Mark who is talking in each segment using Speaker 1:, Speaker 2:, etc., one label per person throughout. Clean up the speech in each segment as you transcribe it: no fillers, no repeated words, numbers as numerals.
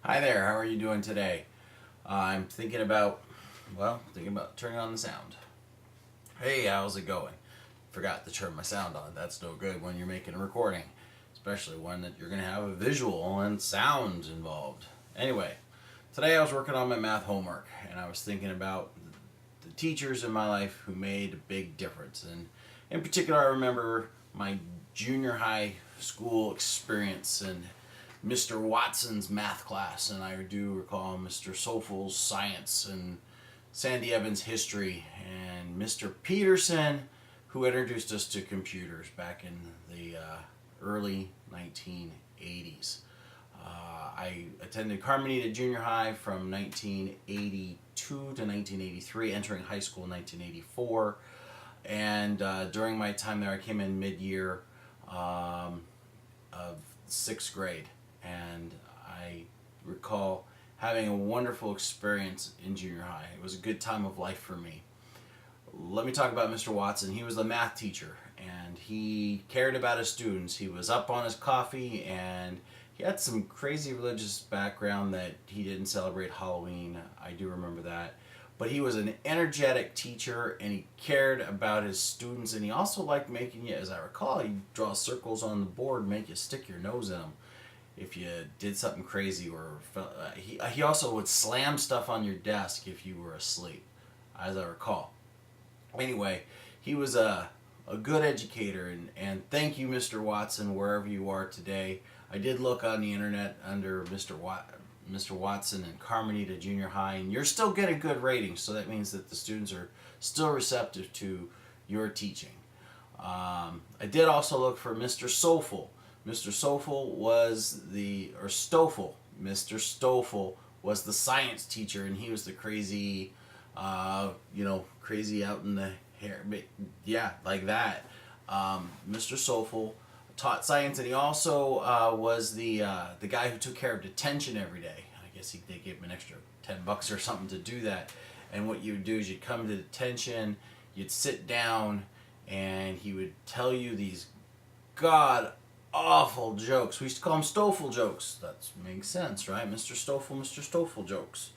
Speaker 1: Hi there, how are you doing today? I'm thinking about turning on the sound. Hey, how's it going? Forgot to turn my sound on. That's no good when you're making a recording, especially one that you're going to have a visual and sound involved. Anyway, today I was working on my math homework and I was thinking about the teachers in my life who made a big difference. And in particular, I remember my junior high school experience and Mr. Watson's math class, and I do recall Mr. Stoffel-Science and Sandy Evans history, and Mr. Peterson, who introduced us to computers back in the early 1980s. I attended Carmenita Junior High from 1982 to 1983, entering high school in 1984. And during my time there, I came in mid-year of sixth grade. And I recall having a wonderful experience in junior high. It was a good time of life for me. Let me talk about Mr. Watson. He was the math teacher, and he cared about his students. He was up on his coffee, and he had some crazy religious background that he didn't celebrate Halloween. I do remember that. But he was an energetic teacher, and he cared about his students, and he also liked making you, as I recall, he'd draw circles on the board and make you stick your nose in them if you did something crazy, or he also would slam stuff on your desk if you were asleep, as I recall. Anyway, he was a good educator, and thank you, Mr. Watson, wherever you are today. I did look on the internet under Mr. Watson and Carmenita Junior High, and you're still getting good ratings, so that means that the students are still receptive to your teaching. I did also look for Mr. Stoffel. Mr. Stoffel was Mr. Stoffel was the science teacher, and he was the crazy, crazy out in the hair, yeah, like that. Mr. Stoffel taught science, and he also was the guy who took care of detention every day. I guess they gave him an extra $10 or something to do that. And what you would do is you'd come to detention, you'd sit down, and he would tell you these god awful jokes. We used to call them Stoffel jokes. That makes sense, right? Mr. Stoffel jokes.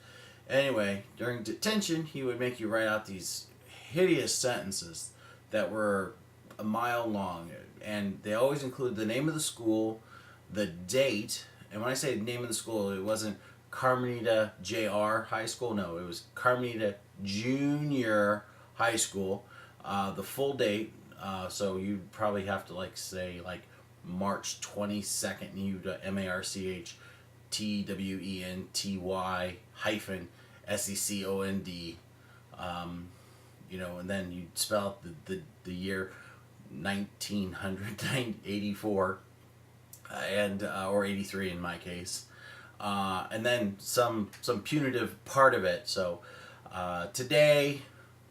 Speaker 1: Anyway, during detention, he would make you write out these hideous sentences that were a mile long, and they always include the name of the school, the date, and when I say name of the school, it wasn't Carmenita Jr. High School, no, it was Carmenita Junior High School, the full date, so you'd probably have to say March 22nd, MARCHTWENTY -SECOND, and then you'd spell out the year 1984 and or 83 in my case, and then some punitive part of it. So today,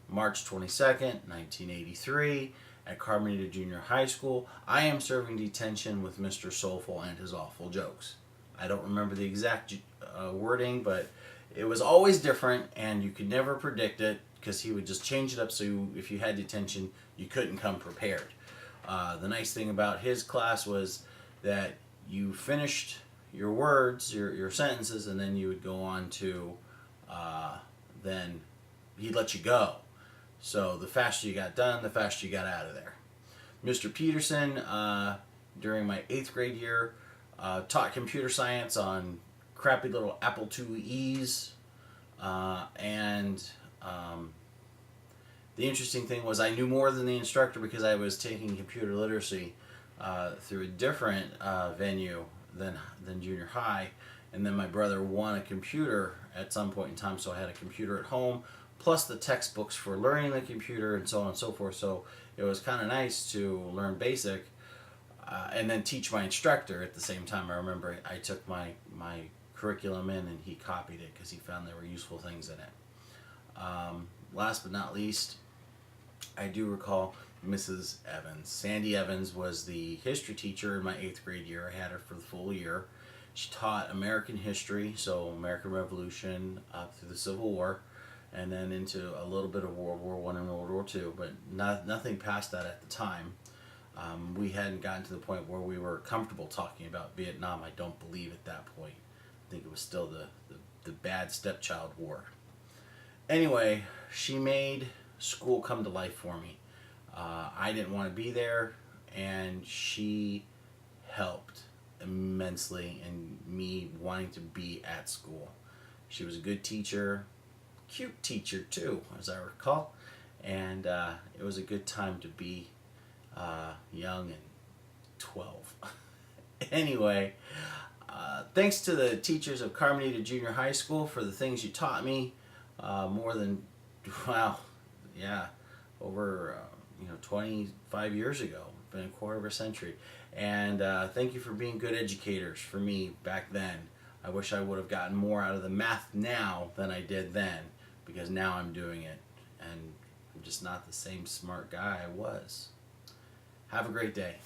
Speaker 1: March 22nd, 1983, at Carmenita Junior High School, I am serving detention with Mr. Stoffel and his awful jokes. I don't remember the exact wording, but it was always different, and you could never predict it because he would just change it up so if you had detention, you couldn't come prepared. The nice thing about his class was that you finished your words, your sentences, and then you would go on to, then he'd let you go. So the faster you got done, the faster you got out of there. Mr. Peterson, during my 8th grade year, taught computer science on crappy little Apple IIe's, and the interesting thing was I knew more than the instructor because I was taking computer literacy through a different venue than junior high, and then my brother won a computer at some point in time, so I had a computer at home, plus the textbooks for learning the computer and so on and so forth. So it was kind of nice to learn basic and then teach my instructor at the same time. I remember I took my curriculum in and he copied it because he found there were useful things in it. Last but not least, I do recall Mrs. Evans. Sandy Evans was the history teacher in my 8th grade year. I had her for the full year. She taught American history, so American Revolution up through the Civil War, and then into a little bit of World War I and World War II, but nothing past that at the time. We hadn't gotten to the point where we were comfortable talking about Vietnam, I don't believe, at that point. think it was still the bad stepchild war. Anyway, she made school come to life for me. I didn't want to be there, and she helped immensely in me wanting to be at school. She was a good teacher, cute teacher too, as I recall, and it was a good time to be young and 12. Anyway, thanks to the teachers of Carmenita Junior High School for the things you taught me. More than, wow, yeah, over 25 years ago. Been a quarter of a century. And thank you for being good educators for me back then. I wish I would have gotten more out of the math now than I did then, because now I'm doing it and I'm just not the same smart guy I was. Have a great day.